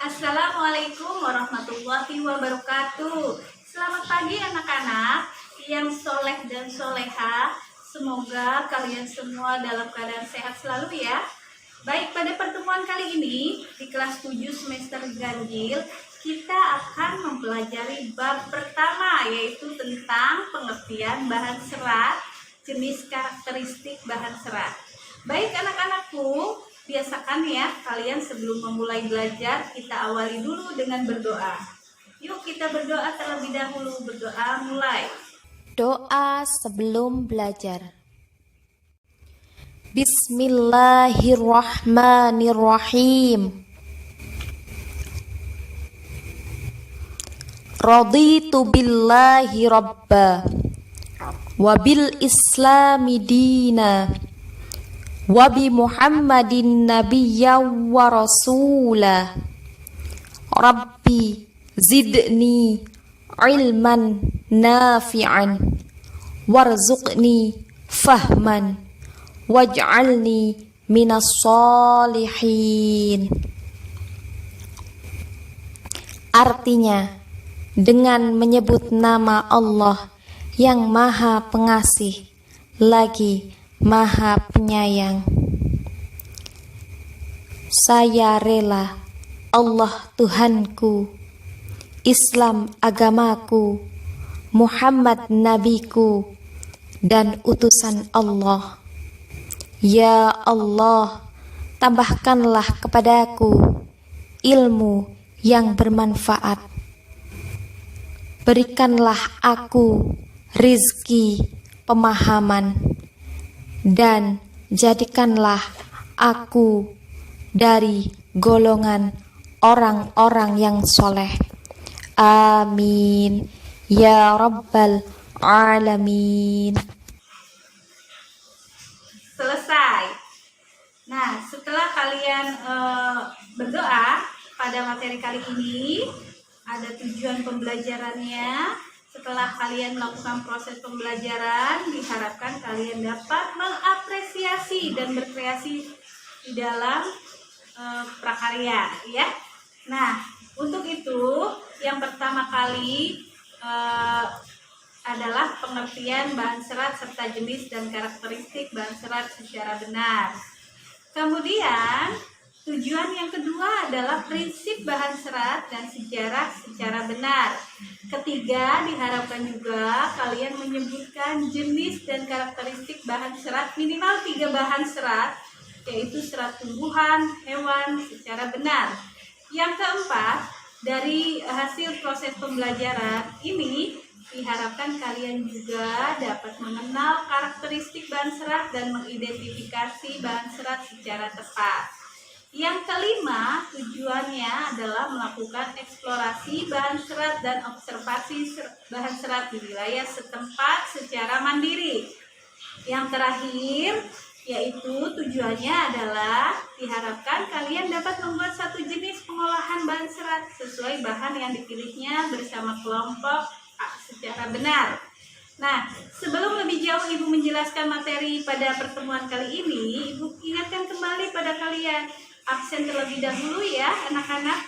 Assalamualaikum warahmatullahi wabarakatuh. Selamat pagi anak-anak yang soleh dan soleha. Semoga kalian semua dalam keadaan sehat selalu ya. Baik, pada pertemuan kali ini di kelas 7 semester ganjil, kita akan mempelajari bab pertama, yaitu tentang pengertian bahan serat, jenis karakteristik bahan serat. Baik anak-anakku, biasakan ya kalian sebelum memulai belajar, kita awali dulu dengan berdoa. Yuk kita berdoa terlebih dahulu. Berdoa mulai. Doa sebelum belajar. Bismillahirrahmanirrahim. Raditu billahi rabba wa bil islami dina wa bi Muhammadin nabiyya wa rasula. Rabbi zidni ilman nafi'an warzuqni fahman waj'alni minas solihin. Artinya, dengan menyebut nama Allah yang Maha Pengasih lagi Maha Penyayang, saya rela Allah Tuhanku, Islam agamaku, Muhammad nabiku, dan utusan Allah. Ya Allah, tambahkanlah kepadaku ilmu yang bermanfaat. Berikanlah aku rizki pemahaman, dan jadikanlah aku dari golongan orang-orang yang soleh. Amin ya rabbal alamin. Selesai. Nah, setelah kalian berdoa pada materi kali ini, ada tujuan pembelajarannya. Setelah kalian melakukan proses pembelajaran, diharapkan kalian dapat mengapresiasi dan berkreasi di dalam prakarya, ya. Nah, untuk itu yang pertama kali adalah pengertian bahan serat serta jenis dan karakteristik bahan serat secara benar. Kemudian tujuan yang kedua adalah prinsip bahan serat dan sejarah secara benar. Ketiga, diharapkan juga kalian menyebutkan jenis dan karakteristik bahan serat, minimal 3 bahan serat, yaitu serat tumbuhan, hewan secara benar. Yang keempat, dari hasil proses pembelajaran ini diharapkan kalian juga dapat mengenal karakteristik bahan serat dan mengidentifikasi bahan serat secara tepat. Yang kelima, tujuannya adalah melakukan eksplorasi bahan serat dan observasi bahan serat di wilayah setempat secara mandiri. Yang terakhir, yaitu tujuannya adalah diharapkan kalian dapat membuat satu jenis pengolahan bahan serat sesuai bahan yang dipilihnya bersama kelompok secara benar. Nah, sebelum lebih jauh Ibu menjelaskan materi pada pertemuan kali ini, Ibu ingatkan kembali pada kalian, absen terlebih dahulu ya anak-anak.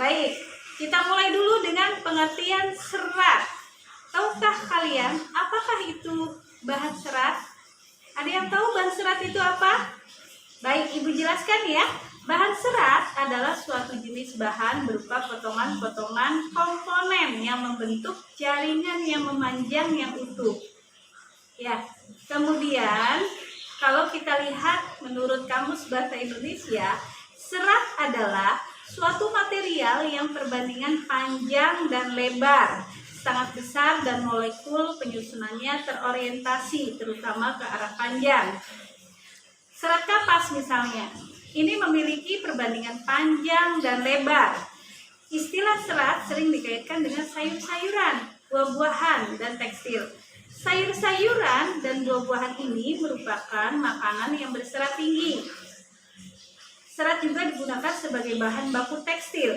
Baik, kita mulai dulu dengan pengertian serat. Tahukah kalian apakah itu bahan serat? Ada yang tahu bahan serat itu apa? Baik, Ibu jelaskan ya. Bahan serat adalah suatu jenis bahan berupa potongan-potongan komponen yang membentuk jaringan yang memanjang yang utuh. Ya, kemudian kalau kita lihat menurut Kamus Bahasa Indonesia, serat adalah suatu material yang perbandingan panjang dan lebar sangat besar dan molekul penyusunannya terorientasi terutama ke arah panjang. Serat kapas misalnya, ini memiliki perbandingan panjang dan lebar. Istilah serat sering dikaitkan dengan sayur-sayuran, buah-buahan, dan tekstil. Sayur-sayuran dan buah-buahan ini merupakan makanan yang berserat tinggi. Serat juga digunakan sebagai bahan baku tekstil.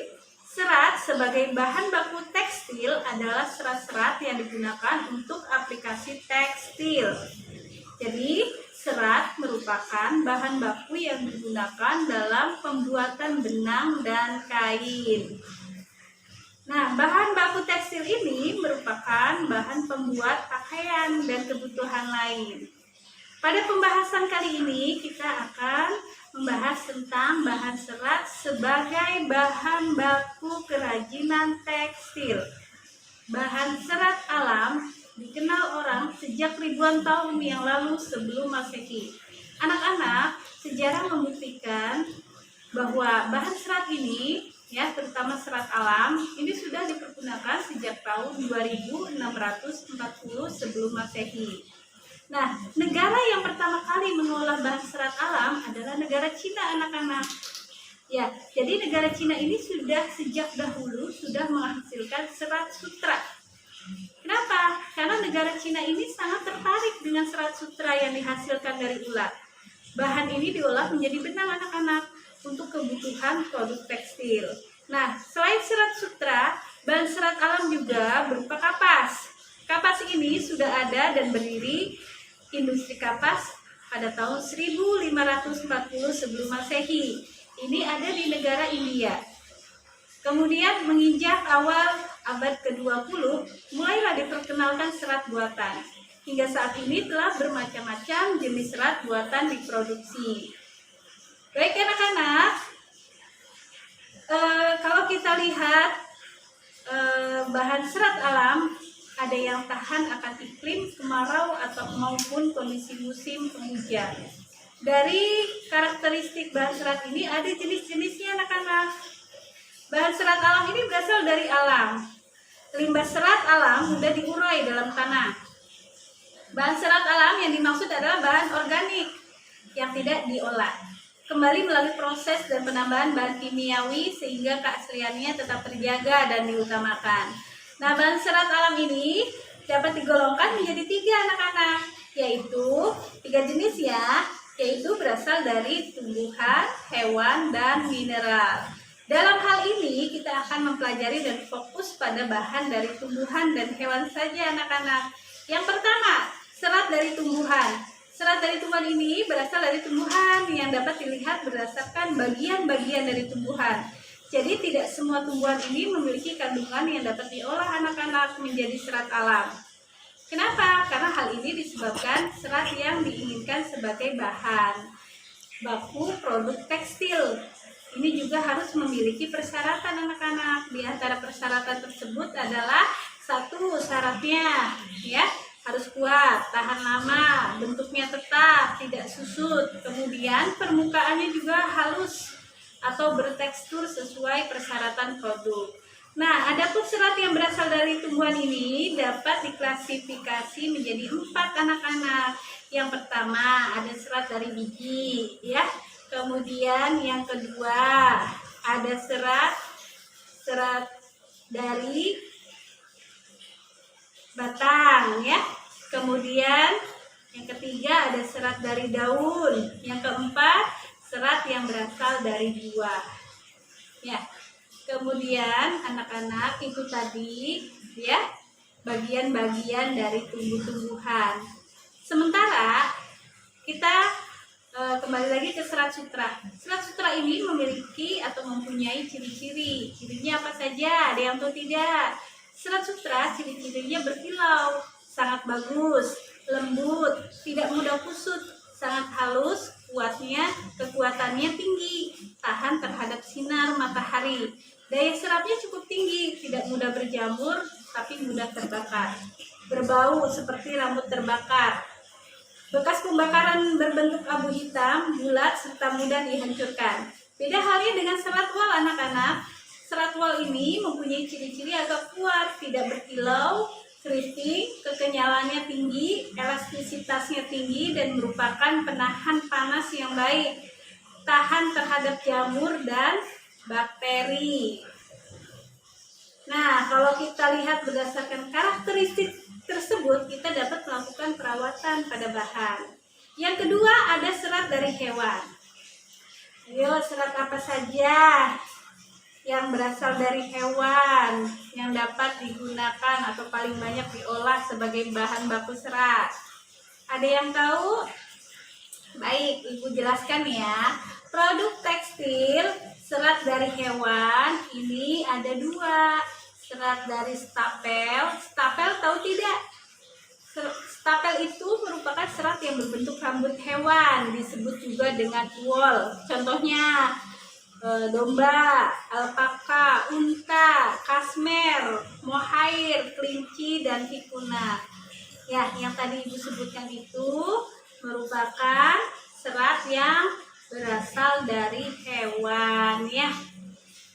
Serat sebagai bahan baku tekstil adalah serat-serat yang digunakan untuk aplikasi tekstil. Jadi, serat merupakan bahan baku yang digunakan dalam pembuatan benang dan kain. Nah, bahan baku tekstil ini merupakan bahan pembuat pakaian dan kebutuhan lain. Pada pembahasan kali ini, kita akan membahas tentang bahan serat sebagai bahan baku kerajinan tekstil. Bahan serat alam dikenal orang sejak ribuan tahun yang lalu sebelum Masehi. Anak-anak, sejarah membuktikan bahwa bahan serat ini, ya, terutama serat alam, ini sudah dipergunakan sejak tahun 2640 sebelum Masehi. Nah, negara yang pertama kali mengolah bahan serat alam adalah negara Cina, anak-anak. Ya, jadi negara Cina ini sudah sejak dahulu sudah menghasilkan serat sutra. Kenapa? Karena negara Cina ini sangat tertarik dengan serat sutra yang dihasilkan dari ulat. Bahan ini diolah menjadi benang, anak-anak, untuk kebutuhan produk tekstil. Nah, selain serat sutra, bahan serat alam juga berupa kapas. Kapas ini sudah ada dan berdiri industri kapas pada tahun 1540 sebelum Masehi. Ini ada di negara India. Kemudian menginjak awal abad ke-20, mulailah diperkenalkan serat buatan. Hingga saat ini telah bermacam-macam jenis serat buatan diproduksi. Baik anak-anak, kalau kita lihat bahan serat alam, ada yang tahan akan iklim, kemarau, atau maupun kondisi musim penghujan. Dari karakteristik bahan serat ini ada jenis-jenisnya, anak-anak. Bahan serat alam ini berasal dari alam. Limbah serat alam mudah diurai dalam tanah. Bahan serat alam yang dimaksud adalah bahan organik yang tidak diolah, kembali melalui proses dan penambahan bahan kimiawi sehingga keasliannya tetap terjaga dan diutamakan. Nah, bahan serat alam ini dapat digolongkan menjadi 3, anak-anak, yaitu 3 jenis, ya, yaitu berasal dari tumbuhan, hewan, dan mineral. Dalam hal ini kita akan mempelajari dan fokus pada bahan dari tumbuhan dan hewan saja, anak-anak. Yang pertama, serat dari tumbuhan. Serat dari tumbuhan ini berasal dari tumbuhan yang dapat dilihat berdasarkan bagian-bagian dari tumbuhan. Jadi tidak semua tumbuhan ini memiliki kandungan yang dapat diolah, anak-anak, menjadi serat alam. Kenapa? Karena hal ini disebabkan serat yang diinginkan sebagai bahan baku produk tekstil ini juga harus memiliki persyaratan, anak-anak. Di antara persyaratan tersebut adalah 1, syaratnya, ya, harus kuat, tahan lama, bentuknya tetap, tidak susut. Kemudian permukaannya juga halus atau bertekstur sesuai persyaratan produk. Nah, adapun serat yang berasal dari tumbuhan ini dapat diklasifikasi menjadi 4, anak-anak. Yang pertama ada serat dari biji, ya. Kemudian yang kedua ada serat dari batang, ya. Kemudian yang ketiga ada serat dari daun. Yang keempat serat yang berasal dari buah, ya. Kemudian anak-anak, itu tadi, ya, bagian-bagian dari tumbuh-tumbuhan. Sementara kita kembali lagi ke serat sutra. Serat sutra ini memiliki atau mempunyai ciri-ciri. Cirinya apa saja? Ada yang tahu tidak? Serat sutra ciri-cirinya berkilau, sangat bagus, lembut, tidak mudah kusut, sangat halus, kekuatannya tinggi, tahan terhadap sinar matahari. Daya serapnya cukup tinggi, tidak mudah berjamur, tapi mudah terbakar. Berbau seperti rambut terbakar. Bekas pembakaran berbentuk abu hitam, bulat, serta mudah dihancurkan. Beda halnya dengan serat wol, anak-anak. Serat wol ini mempunyai ciri-ciri agak kuat, tidak berkilau, keriting, kekenyalannya tinggi, elastisitasnya tinggi, dan merupakan penahan panas yang baik, tahan terhadap jamur dan bakteri. Nah, kalau kita lihat berdasarkan karakteristik tersebut, kita dapat melakukan perawatan pada bahan. Yang kedua ada serat dari hewan. Ayo, serat apa saja yang berasal dari hewan yang dapat digunakan atau paling banyak diolah sebagai bahan baku serat? Ada yang tahu? Baik, Ibu jelaskan ya. Produk tekstil serat dari hewan ini ada dua. Serat dari stapel. Stapel tahu tidak? Stapel itu merupakan serat yang berbentuk rambut hewan, disebut juga dengan wool. Contohnya domba, alpaka, unta, kasmer, mohair, kelinci, dan vikuna. Ya, yang tadi Ibu sebutkan itu merupakan serat yang berasal dari hewan ya.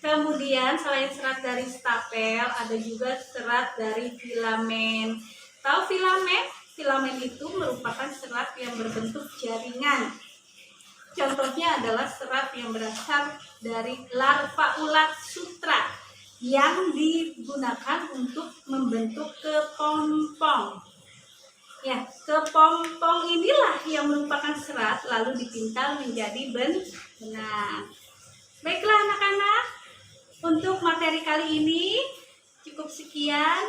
Kemudian selain serat dari stapel, ada juga serat dari filamen. Tahu filamen? Filamen itu merupakan serat yang berbentuk jaringan. Contohnya adalah serat yang berasal dari larva ulat sutra yang digunakan untuk membentuk kepompong. Ya, kepompong inilah yang merupakan serat lalu dipintal menjadi benang. Baiklah anak-anak, untuk materi kali ini cukup sekian.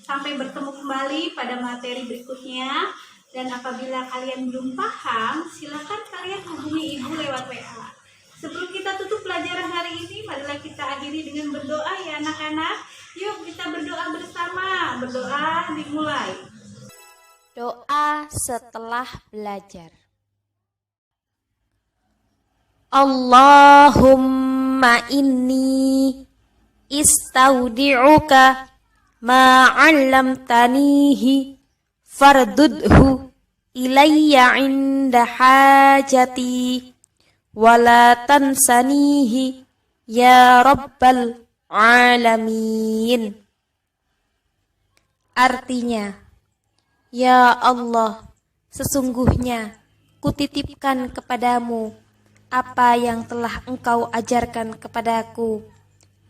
Sampai bertemu kembali pada materi berikutnya. Dan apabila kalian belum paham, silakan kalian hubungi Ibu lewat WA. Sebelum kita tutup pelajaran hari ini, marilah kita akhiri dengan berdoa ya anak-anak. Yuk kita berdoa bersama. Berdoa dimulai. Doa setelah belajar. Allahumma inni istaudi'uka ma 'allamtanihi fardudhu ilayya 'inda hajati wala tansanihi ya rabbal alamin. Artinya, ya Allah, sesungguhnya kutitipkan kepadamu apa yang telah Engkau ajarkan kepadaku,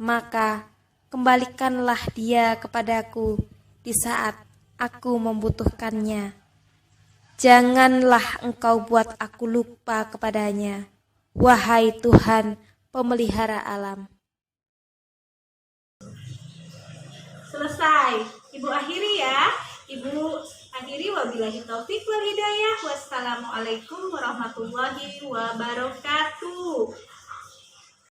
maka kembalikanlah dia kepadaku di saat aku membutuhkannya. Janganlah Engkau buat aku lupa kepadanya, wahai Tuhan pemelihara alam. Selesai. Ibu akhiri ya. Ibu akhiri, wabillahi taufik wal hidayah. Wassalamualaikum warahmatullahi wabarakatuh.